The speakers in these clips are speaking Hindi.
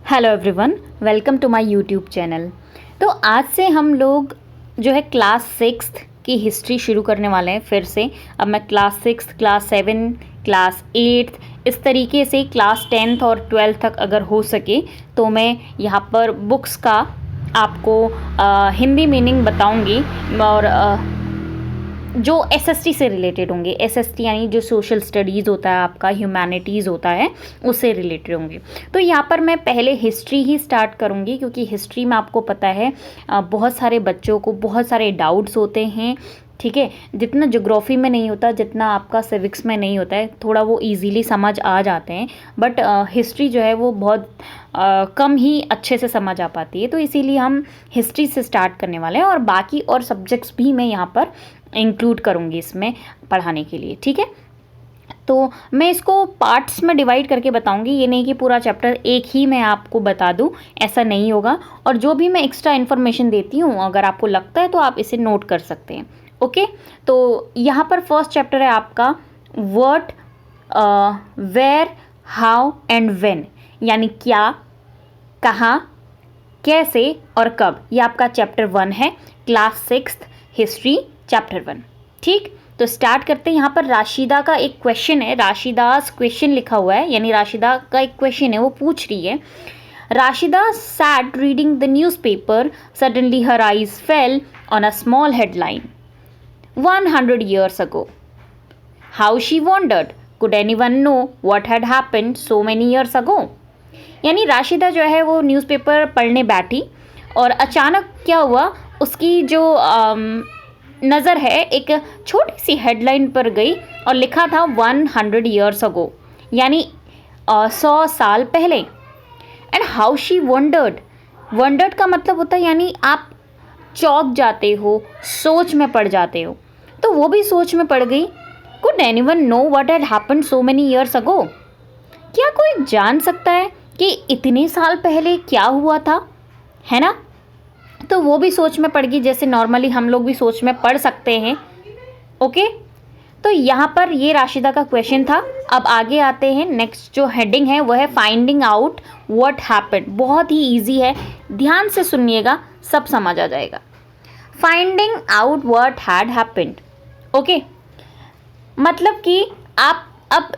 Hello everyone, welcome to my YouTube channel. तो आज से हम लोग जो है क्लास 6 की हिस्ट्री शुरू करने वाले हैं फिर से। अब मैं क्लास 6, क्लास 7, क्लास 8 इस तरीके से क्लास 10th और 12th तक अगर हो सके तो मैं यहाँ पर बुक्स का आपको हिंदी मीनिंग बताऊँगी और जो एसएसटी से रिलेटेड होंगे। एसएसटी यानी जो सोशल स्टडीज़ होता है आपका, ह्यूमैनिटीज़ होता है, उससे रिलेटेड होंगे। तो यहाँ पर मैं पहले हिस्ट्री ही स्टार्ट करूँगी क्योंकि हिस्ट्री में आपको पता है बहुत सारे बच्चों को बहुत सारे डाउट्स होते हैं। ठीक है, जितना ज्योग्राफी में नहीं होता, जितना आपका सिविक्स में नहीं होता है, थोड़ा वो इजीली समझ आ जाते हैं। बट हिस्ट्री जो है वो बहुत कम ही अच्छे से समझ आ पाती है। तो इसीलिए हम हिस्ट्री से स्टार्ट करने वाले हैं और बाकी और सब्जेक्ट्स भी मैं यहाँ पर इंक्लूड करूँगी इसमें पढ़ाने के लिए। ठीक है, तो मैं इसको पार्ट्स में डिवाइड करके बताऊंगी। ये नहीं कि पूरा चैप्टर एक ही मैं आपको बता दूं, ऐसा नहीं होगा। और जो भी मैं एक्स्ट्रा इन्फॉर्मेशन देती हूँ, अगर आपको लगता है तो आप इसे नोट कर सकते हैं। ओके, तो यहाँ पर फर्स्ट चैप्टर है आपका what, where, how and when, यानी क्या, कहाँ, कैसे और कब। ये आपका चैप्टर 1 है, क्लास 6 हिस्ट्री चैप्टर 1। ठीक, तो स्टार्ट करते हैं। यहाँ पर राशिदा का एक क्वेश्चन है, राशिदास क्वेश्चन लिखा हुआ है, यानी राशिदा का एक क्वेश्चन है, वो पूछ रही है। Rashida sat reading the newspaper. Suddenly her eyes fell on a small headline. 100 years ago. How she wondered. Could anyone know what had happened so many years ago? यानी राशिदा जो है वो न्यूज़पेपर पढ़ने बैठी और अचानक क्या हुआ, उसकी जो नज़र है एक छोटी सी हेडलाइन पर गई और लिखा था 100 years ago, यानी 100 साल पहले। एंड हाउ शी वंडर्ड का मतलब होता है यानी आप चौंक जाते हो, सोच में पड़ जाते हो। तो वो भी सोच में पड़ गई। Could anyone know what had happened so many years ago? क्या कोई जान सकता है कि इतने साल पहले क्या हुआ था, है ना? तो वो भी सोच में पड़ गई, जैसे नॉर्मली हम लोग भी सोच में पड़ सकते हैं। ओके, तो यहाँ पर ये राशिदा का क्वेश्चन था। अब आगे आते हैं, नेक्स्ट जो हेडिंग है वो है फाइंडिंग आउट व्हाट हैपेंड। बहुत ही इजी है, ध्यान से सुनिएगा, सब समझ आ जाएगा। Finding out what had happened. Okay, मतलब कि आप अब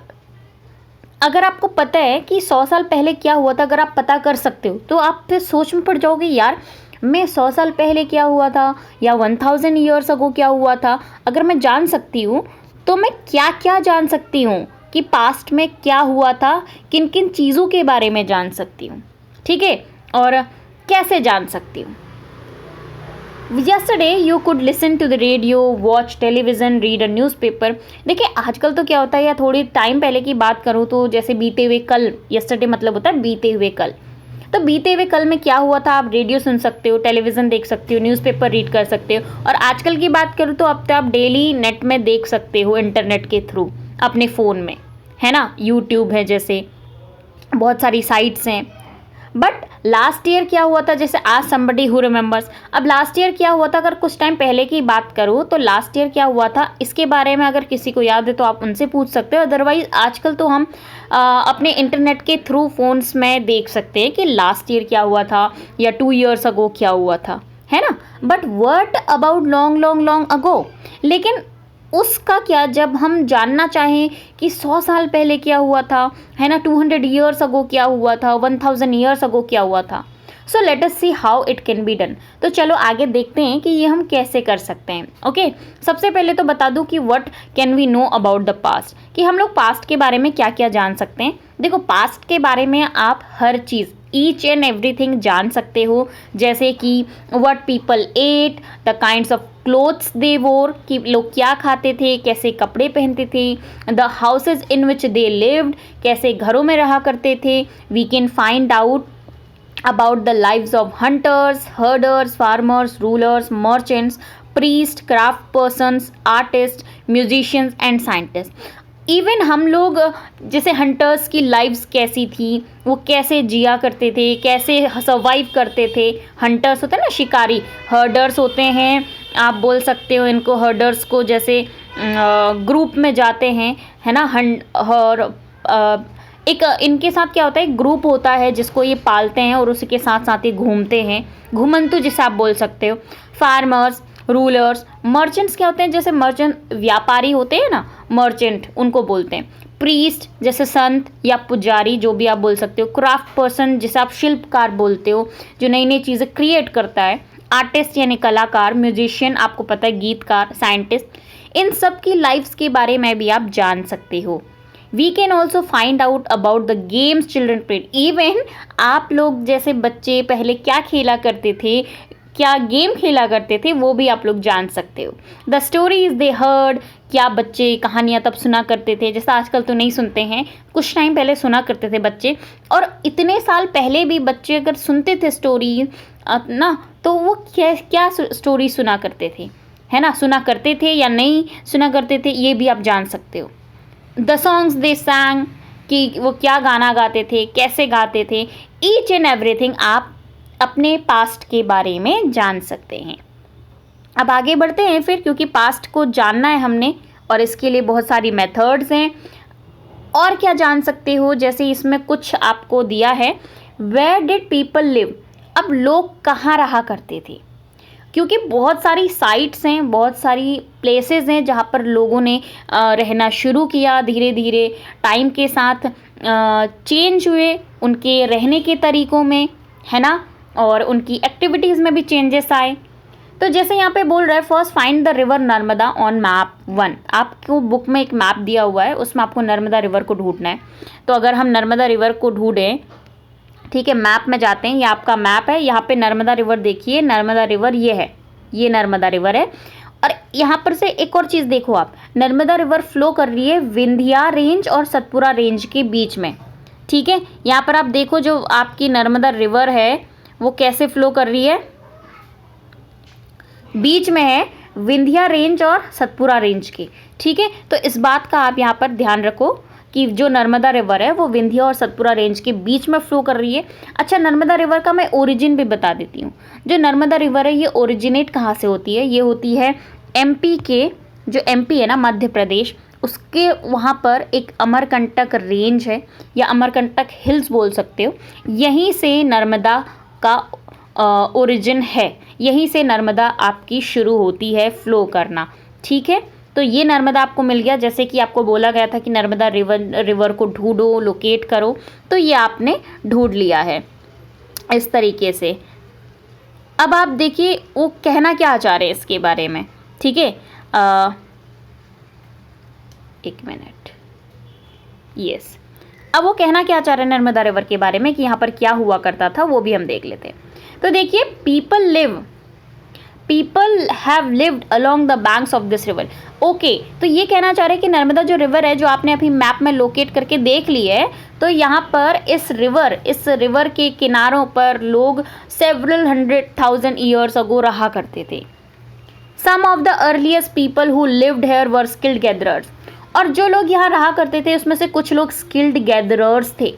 अगर आपको पता है कि 100 साल पहले क्या हुआ था, अगर आप पता कर सकते हो तो आप फिर सोच में पड़ जाओगे, यार मैं 100 साल पहले क्या हुआ था या 1000 ईयर्स अगो क्या हुआ था। अगर मैं जान सकती हूँ तो मैं क्या क्या जान सकती हूँ कि पास्ट में क्या हुआ था, किन किन चीज़ों के बारे में जान सकती हूँ। ठीक है, और कैसे जान सकती हूँ। Yesterday you could listen to the radio, watch television, read a newspaper. देखिए आजकल तो क्या होता है, या थोड़ी टाइम पहले की बात करूँ तो जैसे बीते हुए कल, yesterday मतलब होता है बीते हुए कल। तो बीते हुए कल में क्या हुआ था, आप रेडियो सुन सकते हो, टेलीविज़न देख सकते हो, न्यूज़पेपर रीड कर सकते हो। और आजकल की बात करूँ तो अब तो आप डेली नेट में देख सकते हो, इंटरनेट के थ्रू अपने फ़ोन में, है ना? यूट्यूब है, जैसे बहुत सारी साइट्स हैं। बट लास्ट ईयर क्या हुआ था, जैसे आज समबडी हु रिमेंबर्स। अब लास्ट ईयर क्या हुआ था, अगर कुछ टाइम पहले की बात करूँ तो लास्ट ईयर क्या हुआ था, इसके बारे में अगर किसी को याद है तो आप उनसे पूछ सकते हो। अदरवाइज आजकल तो हम अपने इंटरनेट के थ्रू फोन्स में देख सकते हैं कि लास्ट ईयर क्या हुआ था या 2 years अगो क्या हुआ था, है ना? But what about long ago? लेकिन उसका क्या, जब हम जानना चाहें कि 100 साल पहले क्या हुआ था, है ना, 200 years अगो क्या हुआ था, 1000 years अगो क्या हुआ था। So let us see how it can be done. तो चलो आगे देखते हैं कि ये हम कैसे कर सकते हैं। ओके, सबसे पहले तो बता दूं कि what can we know about the past, कि हम लोग पास्ट के बारे में क्या क्या जान सकते हैं। देखो, पास्ट के बारे में आप हर चीज़, ईच एंड एवरीथिंग जान सकते हो, जैसे कि what people ate, the kinds of clothes they wore, कि लोग क्या खाते थे, कैसे कपड़े पहनते थे, the houses in which they lived, कैसे घरों में रहा करते थे। We can find out about the lives of hunters, herders, farmers, rulers, merchants, priests, craft persons, artists, musicians and scientists. Even हम लोग जैसे हंटर्स की लाइव्स कैसी थी, वो कैसे जिया करते थे, कैसे सर्वाइव करते थे। हंटर्स होते हैं ना, शिकारी। हर्डर्स होते हैं, आप बोल सकते हो इनको, हर्डर्स को, जैसे ग्रुप में जाते हैं, है ना, और एक इनके साथ क्या होता है, ग्रुप होता है जिसको ये पालते हैं और उसी के साथ साथ ये घूमते हैं, घुमंतु जिसे आप बोल सकते हो। फार्मर्स, रूलर्स, मर्चेंट्स क्या होते हैं, जैसे मर्चेंट व्यापारी होते हैं ना, मर्चेंट उनको बोलते हैं। प्रीस्ट जैसे संत या पुजारी, जो भी आप बोल सकते हो। क्राफ्ट पर्सन जिसे आप शिल्पकार बोलते हो, जो नई नई चीज़ें क्रिएट करता है। आर्टिस्ट यानी कलाकार। म्यूजिशियन आपको पता है, गीतकार। साइंटिस्ट। इन सब की लाइफ्स के बारे में भी आप जान सकते हो। We can also find out about the games children played. Even आप लोग जैसे बच्चे पहले क्या खेला करते थे, क्या गेम खेला करते थे, वो भी आप लोग जान सकते हो। द स्टोरीज दे हर्ड, क्या बच्चे कहानियाँ तब सुना करते थे, जैसा आजकल तो नहीं सुनते हैं, कुछ टाइम पहले सुना करते थे बच्चे। और इतने साल पहले भी बच्चे अगर सुनते थे स्टोरी ना, तो वो क्या स्टोरी सुना करते थे, है ना, सुना करते थे या नहीं सुना करते थे, ये भी आप जान सकते हो। द सॉन्ग्स दे सैंग, कि वो क्या गाना गाते थे, कैसे गाते थे, ईच एंड एवरीथिंग आप अपने पास्ट के बारे में जान सकते हैं। अब आगे बढ़ते हैं फिर, क्योंकि पास्ट को जानना है हमने और इसके लिए बहुत सारी मेथड्स हैं। और क्या जान सकते हो, जैसे इसमें कुछ आपको दिया है, वेयर डिड पीपल लिव। अब लोग कहाँ रहा करते थे, क्योंकि बहुत सारी साइट्स हैं, बहुत सारी प्लेसेस हैं जहाँ पर लोगों ने रहना शुरू किया। धीरे धीरे टाइम के साथ चेंज हुए उनके रहने के तरीक़ों में, है ना, और उनकी एक्टिविटीज़ में भी चेंजेस आए। तो जैसे यहाँ पे बोल रहा है, first find the river Narmada on map 1। आपको बुक में एक मैप दिया हुआ है, उसमें आपको नर्मदा रिवर को ढूंढना है। तो अगर हम नर्मदा रिवर को ढूंढें, ठीक है, मैप में जाते हैं, ये आपका मैप है, यहाँ पे नर्मदा रिवर देखिए, नर्मदा रिवर ये है, ये नर्मदा रिवर है। और यहाँ पर से एक और चीज़ देखो आप, नर्मदा रिवर फ्लो कर रही है विंध्या रेंज और सतपुरा रेंज के बीच में, ठीक है। यहाँ पर आप देखो, जो आपकी नर्मदा रिवर है वो कैसे फ्लो कर रही है, बीच में है विंध्या रेंज और सतपुरा रेंज की, ठीक है। तो इस बात का आप यहाँ पर ध्यान रखो कि जो नर्मदा रिवर है वो विंध्या और सतपुरा रेंज के बीच में फ्लो कर रही है। अच्छा, नर्मदा रिवर का मैं ओरिजिन भी बता देती हूँ। जो नर्मदा रिवर है ये ओरिजिनेट कहाँ से होती है, ये होती है एमपी के, जो एमपी है ना, मध्य प्रदेश, उसके वहाँ पर एक अमरकंटक रेंज है या अमरकंटक हिल्स बोल सकते हो, यहीं से नर्मदा का ओरिजिन है, यहीं से नर्मदा आपकी शुरू होती है फ्लो करना, ठीक है। तो ये नर्मदा आपको मिल गया, जैसे कि आपको बोला गया था कि नर्मदा रिवर को ढूंढो, लोकेट करो, तो ये आपने ढूंढ लिया है इस तरीके से। अब आप देखिए वो कहना क्या चाह रहे हैं इसके बारे में, ठीक है। एक मिनट, यस, अब वो कहना क्या चाह रहे हैं नर्मदा रिवर के बारे में कि यहाँ पर क्या हुआ करता था, वो भी हम देख लेते हैं। तो देखिए, people have lived along the banks of this river. Okay, तो ये कहना चाह रहे हैं कि नर्मदा जो रिवर है, जो आपने अभी मैप में लोकेट करके देख ली है, तो यहाँ पर इस रिवर के किनारों पर लोग सेवरल 100,000 ईयर्स अगो रहा करते थे। Some of the earliest people who lived here were skilled gatherers. और जो लोग यहाँ रहा करते थे उसमें से कुछ लोग स्किल्ड गैदरर्स थे।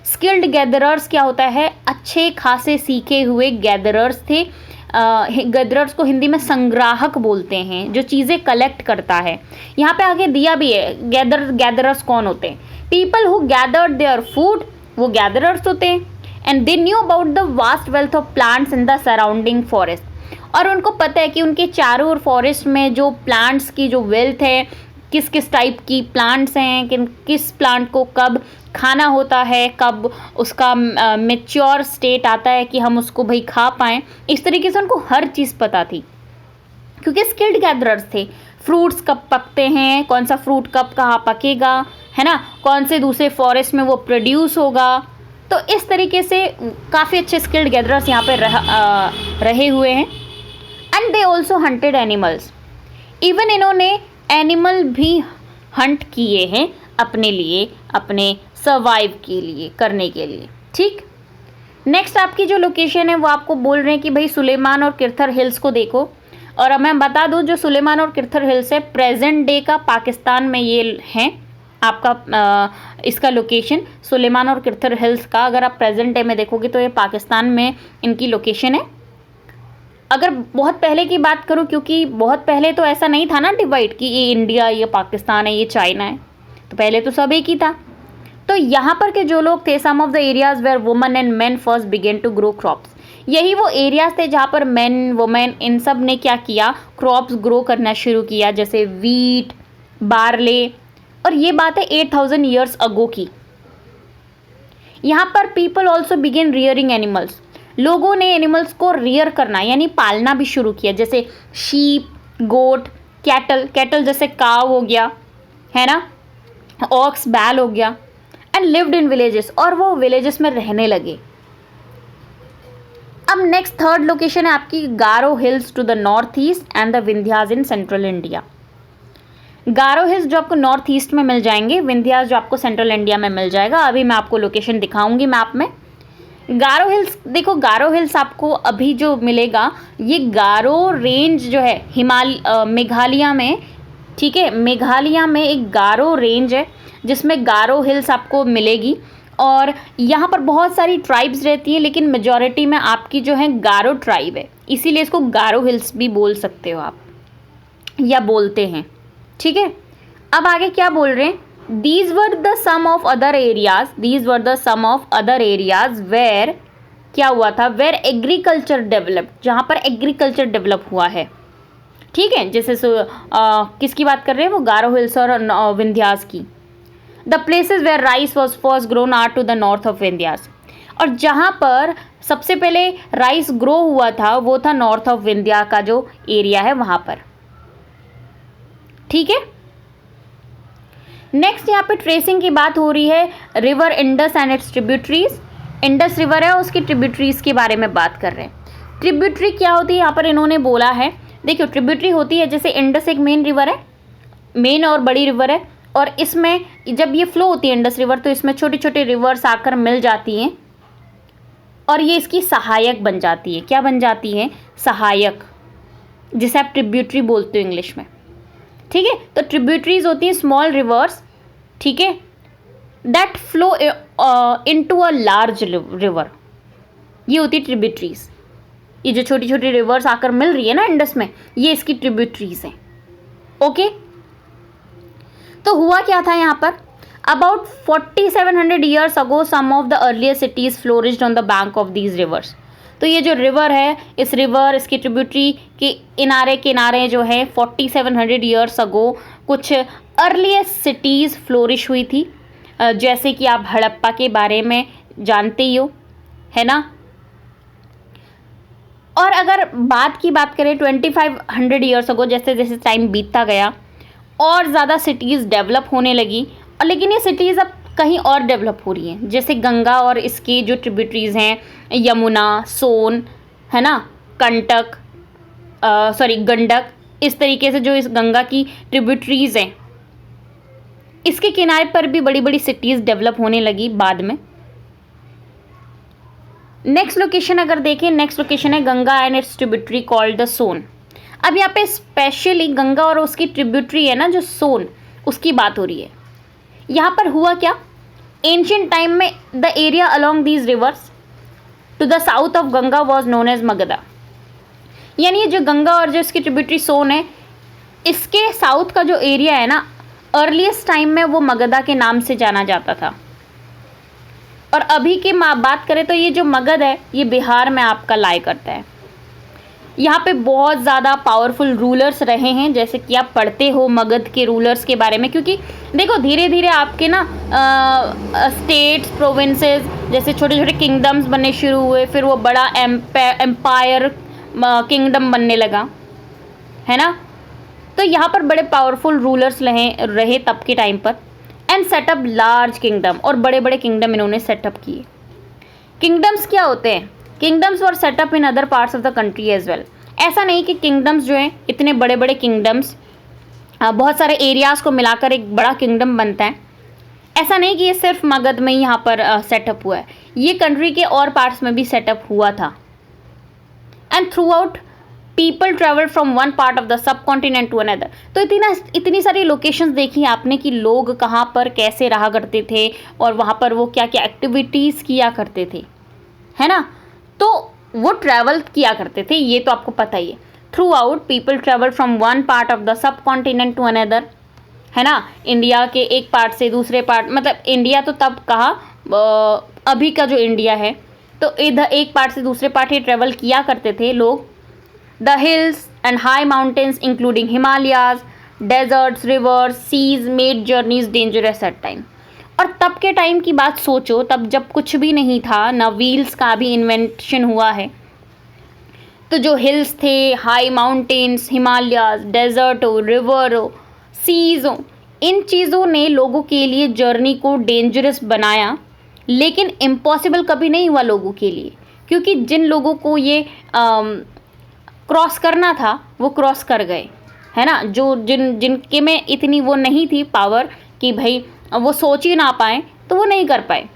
स्किल्ड गैदरर्स क्या होता है, अच्छे खासे सीखे हुए गैदरर्स थे। गैदरर्स को हिंदी में संग्राहक बोलते हैं, जो चीज़ें कलेक्ट करता है। यहाँ पे आगे दिया भी है गैदरर्स कौन होते हैं, people who gathered their food, वो गैदरर्स होते हैं। And they knew about the vast wealth of plants in the surrounding forest. और उनको पता है कि उनके चारों ओर फॉरेस्ट में जो प्लांट्स की जो वेल्थ है, किस किस टाइप की प्लांट्स हैं, किस प्लांट को कब खाना होता है, कब उसका मैच्योर स्टेट आता है कि हम उसको भाई खा पाएँ, इस तरीके से उनको हर चीज़ पता थी, क्योंकि स्किल्ड गैदरर्स थे। फ्रूट्स कब पकते हैं, कौन सा फ्रूट कब कहाँ पकेगा, है ना, कौन से दूसरे फॉरेस्ट में वो प्रोड्यूस होगा। तो इस तरीके से काफ़ी अच्छे स्किल्ड गैदरर्स यहाँ पर रहे हुए हैं। And they also hunted animals. Even इन्होंने एनिमल भी हंट किए हैं अपने लिए, अपने सर्वाइव के लिए, करने के लिए, ठीक। नेक्स्ट आपकी जो लोकेशन है वो आपको बोल रहे हैं कि भाई सुलेमान और किरथर हिल्स को देखो। और अब मैं बता दूं, जो सुलेमान और किरथर हिल्स है प्रेजेंट डे का पाकिस्तान में ये हैं आपका इसका लोकेशन। सुलेमान और किरथर हिल्स का अगर आप प्रेजेंट डे में देखोगे तो ये पाकिस्तान में इनकी लोकेशन है। अगर बहुत पहले की बात करूं, क्योंकि बहुत पहले तो ऐसा नहीं था ना डिवाइड कि ये इंडिया, ये पाकिस्तान है, ये चाइना है, तो पहले तो सब एक ही था। तो यहाँ पर के जो लोग थे, some of the areas where women and men first began to grow crops, यही वो एरियाज थे जहाँ पर मेन वुमेन इन सब ने क्या किया, क्रॉप्स ग्रो करना शुरू किया, जैसे वीट, बार्ले। और ये बात है 8000 ईयर्स अगो की। यहाँ पर people also begin rearing animals, लोगों ने एनिमल्स को रियर करना यानी पालना भी शुरू किया, जैसे शीप, गोट, कैटल जैसे काव हो गया, है ना, ऑक्स, बैल हो गया, एंड लिव्ड इन विलेजेस, और वो विलेजेस में रहने लगे। अब नेक्स्ट थर्ड लोकेशन है आपकी Garo hills to the north east and the Vindhyas in central India. Garo hills जो आपको नॉर्थ ईस्ट में मिल जाएंगे, विंध्यास जो आपको सेंट्रल इंडिया में मिल जाएगा। अभी मैं आपको लोकेशन दिखाऊंगी मैप में। गारो हिल्स, देखो गारो हिल्स आपको अभी जो मिलेगा, ये गारो रेंज जो है मेघालय में, ठीक है, मेघालय में एक गारो रेंज है जिसमें गारो हिल्स आपको मिलेगी। और यहाँ पर बहुत सारी ट्राइब्स रहती हैं, लेकिन मेजॉरिटी में आपकी जो है गारो ट्राइब है, इसीलिए इसको गारो हिल्स भी बोल सकते हो आप, या बोलते हैं, ठीक है। अब आगे क्या बोल रहे हैं, These were the sum of other areas where क्या हुआ था, where agriculture developed, जहाँ पर एग्रीकल्चर डेवलप हुआ है, ठीक है। जैसे किसकी बात कर रहे हैं, वो गारो हिल्स और विंध्यास की। The places where rice was first grown are to the north of Vindhyas, और जहाँ पर सबसे पहले राइस ग्रो हुआ था वो था नॉर्थ ऑफ विंध्या का जो एरिया है वहाँ पर, ठीक है। नेक्स्ट यहाँ पे ट्रेसिंग की बात हो रही है, river Indus and it's tributaries. Indus river है, उसकी ट्रिब्यूटरीज के बारे में बात कर रहे हैं। ट्रिब्यूटरी क्या होती है यहाँ पर इन्होंने बोला है, देखिए ट्रिब्यूटरी होती है, जैसे इंडस एक मेन रिवर है, मेन और बड़ी रिवर है, और इसमें जब ये फ्लो होती है इंडस रिवर, तो इसमें छोटे छोटे रिवर्स आकर मिल जाती हैं और ये इसकी सहायक बन जाती है। क्या बन जाती है, सहायक, जिसे आप ट्रिब्यूटरी बोलते हो इंग्लिश में, ठीक है। तो ट्रिब्यूटरीज होती हैं स्मॉल रिवर्स, ठीक है, that flow into a large river, ये होती है ट्रिब्यूटरीज। ये जो छोटी छोटी रिवर्स आकर मिल रही है ना इंडस में, ये इसकी ट्रिब्यूटरीज हैं, ओके। तो हुआ क्या था यहाँ पर, about 4700 years ago some of the earlier cities flourished on the bank of these rivers. तो ये जो रिवर है, इस रिवर, इसकी ट्रिब्यूटरी के किनारे जो है 4700 ईयर्स अगो कुछ अर्लीस्ट सिटीज़ फ्लोरिश हुई थी, जैसे कि आप हड़प्पा के बारे में जानते ही हो, है ना। और अगर बात करें 2500 ईयर्स अगो, जैसे जैसे टाइम बीतता गया और ज़्यादा सिटीज़ डेवलप होने लगी, और लेकिन ये सिटीज़ अब कहीं और डेवलप हो रही हैं, जैसे गंगा और इसकी जो ट्रिब्यूटरीज हैं, यमुना, सोन, है ना, गंडक, इस तरीके से जो इस गंगा की ट्रिब्यूटरीज हैं, इसके किनारे पर भी बड़ी बड़ी सिटीज़ डेवलप होने लगी बाद में। नेक्स्ट लोकेशन अगर देखें, नेक्स्ट लोकेशन है Ganga and its tributary called the Son. अब यहाँ पे स्पेशली गंगा और उसकी ट्रिब्यूटरी है ना जो सोन, उसकी बात हो रही है। यहाँ पर हुआ क्या, एंशियंट टाइम में the area along these rivers to the south of Ganga was known as Magadha, यानी ये जो गंगा और जो इसकी ट्रिब्यूटरी सोन है, इसके साउथ का जो एरिया है ना, अर्लीस्ट टाइम में वो मगधा के नाम से जाना जाता था। और अभी की बात करें तो ये जो मगध है, ये बिहार में आपका लाई करता है। यहाँ पे बहुत ज़्यादा पावरफुल रूलर्स रहे हैं, जैसे कि आप पढ़ते हो मगध के रूलर्स के बारे में, क्योंकि देखो धीरे धीरे आपके ना स्टेट्स, प्रोविंसेस, जैसे छोटे छोटे किंगडम्स बनने शुरू हुए, फिर वो बड़ा एम्पायर किंगडम बनने लगा, है ना। तो यहाँ पर बड़े पावरफुल रूलर्स रहे तब के टाइम पर, एंड सेटअप लार्ज किंगडम, और बड़े बड़े किंगडम इन्होंने सेटअप किए। किंगडम्स क्या होते हैं, kingdoms were set up in other parts of the country as well. ऐसा नहीं कि किंगडम्स जो हैं, इतने बड़े बड़े किंगडम्स, बहुत सारे एरियाज़ को मिलाकर एक बड़ा किंगडम बनता है, ऐसा नहीं कि ये सिर्फ मगध में ही यहाँ पर सेटअप हुआ है, ये कंट्री के और पार्ट्स में भी सेटअप हुआ था। And throughout people travel from one part of the subcontinent to another. तो इतनी सारी लोकेशंस देखी आपने कि लोग कहाँ पर कैसे रहा करते थे, और वहाँ पर वो क्या क्या एक्टिविटीज़ किया करते थे, है ना। तो वो ट्रैवल किया करते थे, ये तो आपको पता ही है। Throughout people travel from one part of the subcontinent to another, है ना, इंडिया के एक पार्ट से दूसरे पार्ट, मतलब इंडिया तो तब कहा, अभी का जो इंडिया है, तो इधर एक पार्ट से दूसरे पार्ट ही ट्रेवल किया करते थे लोग। The hills and high mountains including Himalayas, deserts, rivers, seas made journeys dangerous at time. और तब के टाइम की बात सोचो, तब जब कुछ भी नहीं था, ना व्हील्स का भी इन्वेंशन हुआ है, तो जो हिल्स थे, हाई माउंटेन्स, हिमालयाज, डेजर्ट हो, रिवर हो, सीज हो, इन चीज़ों ने लोगों के लिए जर्नी को डेंजरस बनाया, लेकिन इम्पॉसिबल कभी नहीं हुआ लोगों के लिए, क्योंकि जिन लोगों को ये क्रॉस करना था वो क्रॉस कर गए, है ना। जो जिनके में इतनी वो नहीं थी पावर कि भाई वो सोच ही ना पाए, तो वो नहीं कर पाए,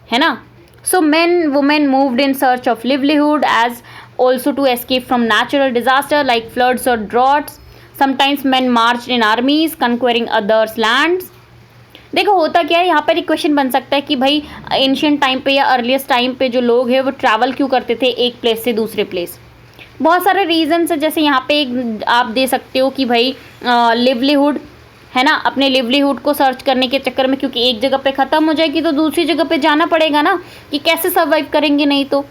है ना। सो men women moved in search of livelihood as also to escape from natural disaster like floods or droughts. Sometimes men marched in armies conquering others lands. देखो होता क्या है, यहाँ पर एक क्वेश्चन बन सकता है कि भाई एंशियंट टाइम पे या अर्लीस्ट टाइम पे जो लोग हैं वो ट्रैवल क्यों करते थे एक प्लेस से दूसरे प्लेस। बहुत सारे रीजंस है, जैसे यहाँ पे एक आप दे सकते हो कि भाई लिवलीहुड, है ना, अपने लिवलीहुड को सर्च करने के चक्कर में, क्योंकि एक जगह पे ख़त्म हो जाएगी तो दूसरी जगह पे जाना पड़ेगा ना, कि कैसे सर्वाइव करेंगे नहीं तो।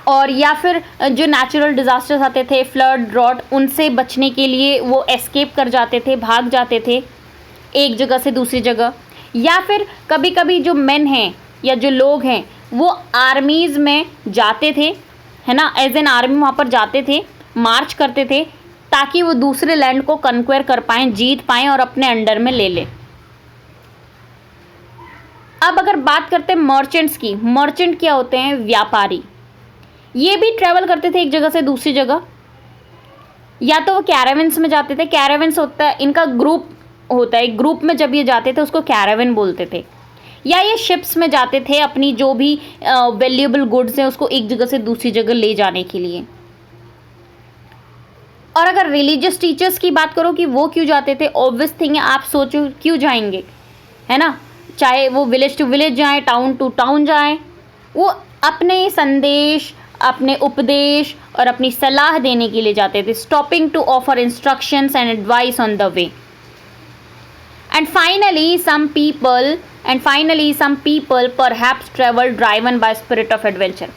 और या फिर जो नेचुरल डिज़ास्टर्स आते थे, फ्लड, ड्रॉट, उनसे बचने के लिए वो एस्केप कर जाते थे, भाग जाते थे एक जगह से दूसरी जगह। या फिर कभी कभी जो मेन हैं या जो लोग हैं वो आर्मीज़ में जाते थे, है ना, एज एन आर्मी वहाँ पर जाते थे, मार्च करते थे, ताकि वो दूसरे लैंड को कन्क्वेयर कर पाएँ, जीत पाएँ और अपने अंडर में ले लें। अब अगर बात करते हैं मर्चेंट्स की, मर्चेंट क्या होते हैं, व्यापारी। ये भी ट्रैवल करते थे एक जगह से दूसरी जगह, या तो वो कैरावेंस में जाते थे। कैरावेंस होता है, इनका ग्रुप होता है, ग्रुप में जब ये जाते थे उसको कैरावेन बोलते थे। या ये शिप्स में जाते थे अपनी जो भी वैल्यूएबल गुड्स हैं उसको एक जगह से दूसरी जगह ले जाने के लिए। और अगर रिलीजियस टीचर्स की बात करो कि वो क्यों जाते थे, ऑब्वियस थिंग है, आप सोचो क्यों जाएंगे, है ना। चाहे वो विलेज टू विलेज जाएं, टाउन टू टाउन जाएं, वो अपने संदेश, अपने उपदेश और अपनी सलाह देने के लिए जाते थे। Stopping to offer instructions and advice on the way. And finally, some people perhaps travel driven by spirit of adventure.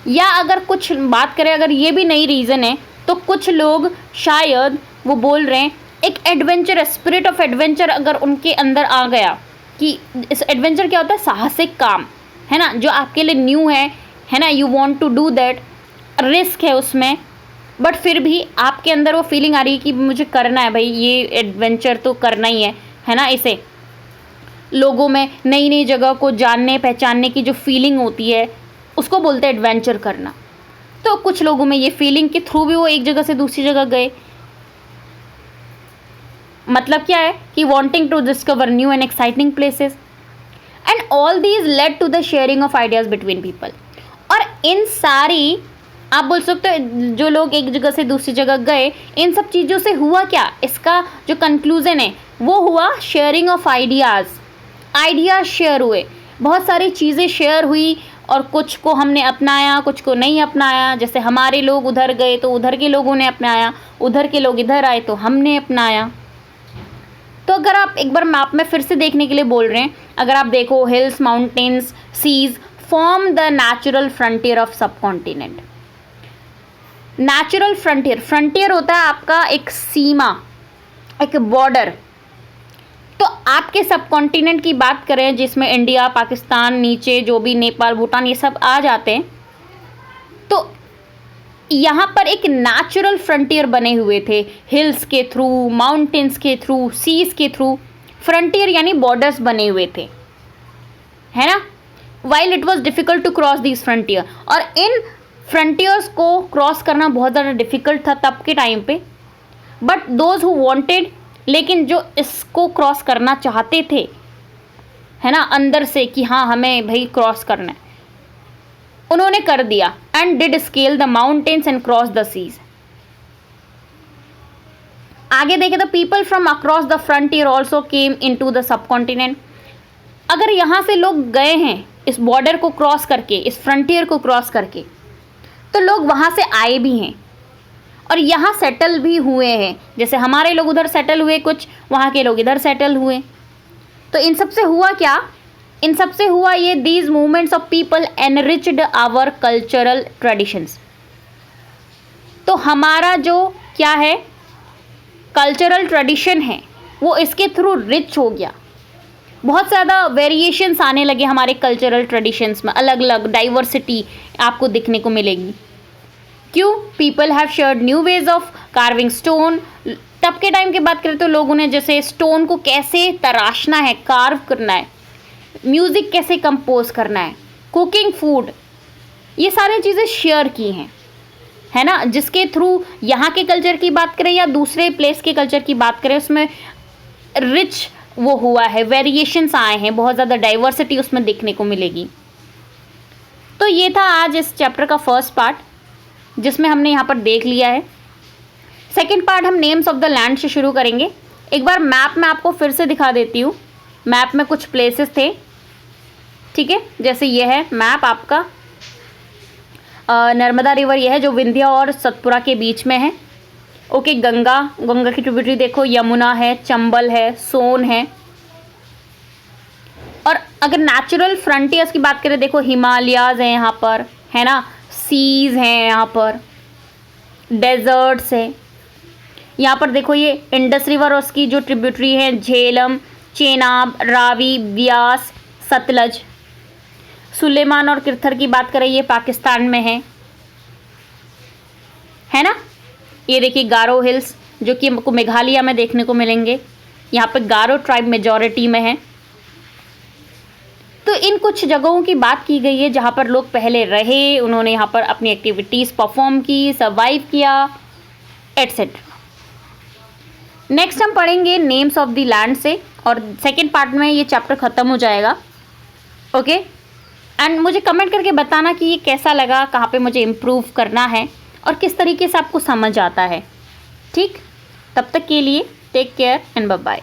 या अगर कुछ बात करें, अगर ये भी नई रीज़न है, तो कुछ लोग शायद वो बोल रहे हैं एक एडवेंचर, स्पिरिट ऑफ एडवेंचर अगर उनके अंदर आ गया, कि इस एडवेंचर क्या होता है, साहसिक काम, है ना, जो आपके लिए न्यू है ना, you want to do that, risk है उसमें, बट फिर भी आपके अंदर वो फीलिंग आ रही है कि मुझे करना है भाई, ये एडवेंचर तो करना ही है ना। इसे लोगों में नई नई जगह को जानने पहचानने की जो फीलिंग होती है उसको बोलते हैं एडवेंचर करना। तो कुछ लोगों में ये फीलिंग के थ्रू भी वो एक जगह से दूसरी जगह गए। मतलब क्या है कि wanting to discover new and exciting places, and all these led to the sharing of ideas between people. और इन सारी, आप बोल सकते हो, जो लोग एक जगह से दूसरी जगह गए, इन सब चीज़ों से हुआ क्या, इसका जो कंक्लूजन है वो हुआ शेयरिंग ऑफ आइडियाज़ शेयर हुए, बहुत सारी चीज़ें शेयर हुई, और कुछ को हमने अपनाया, कुछ को नहीं अपनाया। जैसे हमारे लोग उधर गए तो उधर के लोगों ने अपनाया, उधर के लोग इधर आए तो हमने अपनाया। तो अगर आप एक बार मैप में फिर से देखने के लिए बोल रहे हैं, अगर आप देखो, hills, mountains, seas form the natural frontier of subcontinent. Natural frontier होता है आपका एक सीमा, एक बॉर्डर। तो आपके सब कॉन्टिनेंट की बात करें, जिसमें इंडिया, पाकिस्तान, नीचे जो भी नेपाल, भूटान, ये सब आ जाते हैं, तो यहाँ पर एक नेचुरल फ्रंटियर बने हुए थे, हिल्स के थ्रू, माउंटेन्स के थ्रू, सीज के थ्रू, फ्रंटियर यानी बॉर्डर्स बने हुए थे, है ना। While it was difficult to cross this frontier, और इन फ्रंटियर्स को क्रॉस करना बहुत ज़्यादा डिफ़िकल्ट था तब के टाइम पे। बट दोज हु वांटेड, लेकिन जो इसको क्रॉस करना चाहते थे, है ना, अंदर से कि हाँ हमें भाई क्रॉस करना है, उन्होंने कर दिया। And did scale the mountains and cross the seas. आगे देखें तो people from across the frontier also came into the subcontinent. अगर यहाँ से लोग गए हैं इस बॉर्डर को क्रॉस करके, इस फ्रंटियर को क्रॉस करके, तो लोग वहाँ से आए भी हैं, और यहाँ सेटल भी हुए हैं, जैसे हमारे लोग उधर सेटल हुए, कुछ वहाँ के लोग इधर सेटल हुए। तो इन सब से हुआ क्या? इन सब से हुआ ये, these movements of people enriched our cultural traditions. तो हमारा जो क्या है कल्चरल ट्रेडिशन है वो इसके थ्रू रिच हो गया। बहुत ज़्यादा वेरिएशंस आने लगे हमारे कल्चरल ट्रेडिशंस में, अलग अलग डाइवर्सिटी आपको दिखने को मिलेगी। क्यों? People have shared new ways of carving stone. तब के टाइम की बात करें तो लोगों ने जैसे स्टोन को कैसे तराशना है, कार्व करना है, म्यूज़िक कैसे कंपोज करना है, कुकिंग, फूड, ये सारी चीज़ें शेयर की हैं, है ना। जिसके थ्रू यहाँ के कल्चर की बात करें या दूसरे प्लेस के कल्चर की बात करें, उसमें रिच वो हुआ है, वेरिएशंस आए हैं, बहुत ज़्यादा डाइवर्सिटी उसमें देखने को मिलेगी। तो ये था आज इस चैप्टर का फर्स्ट पार्ट, जिसमें हमने यहाँ पर देख लिया है। सेकंड पार्ट हम नेम्स ऑफ द लैंड से शुरू करेंगे। एक बार मैप में आपको फिर से दिखा देती हूँ। मैप में कुछ प्लेसेस थे, ठीक है, जैसे ये है मैप आपका, नर्मदा रिवर ये है जो विंध्या और सतपुरा के बीच में है। ओके, गंगा की ट्रिब्यूटरी देखो, यमुना है, चंबल है, सोन है। और अगर नेचुरल फ्रंटियर्स की बात करें, देखो हिमालयाज हैं यहाँ पर, है ना, सीज हैं यहाँ पर, डेजर्ट्स है यहाँ पर। देखो ये इंडस रिवर और उसकी जो ट्रिब्यूटरी है, झेलम, चेनाब, रावी, ब्यास, सतलज। सुलेमान और किरथर की बात करें, ये पाकिस्तान में है ना। ये देखिए गारो हिल्स जो कि हमको मेघालय में देखने को मिलेंगे। यहाँ पे गारो ट्राइब मेजॉरिटी में है। तो इन कुछ जगहों की बात की गई है जहाँ पर लोग पहले रहे, उन्होंने यहाँ पर अपनी एक्टिविटीज़ परफॉर्म की, सर्वाइव किया, एट्सेट्रा। नेक्स्ट हम पढ़ेंगे नेम्स ऑफ द लैंड से, और सेकेंड पार्ट में ये चैप्टर ख़त्म हो जाएगा। ओके, एंड मुझे कमेंट करके बताना कि ये कैसा लगा, कहाँ पे मुझे इम्प्रूव करना है और किस तरीके से आपको समझ आता है। ठीक, तब तक के लिए take care and bye bye.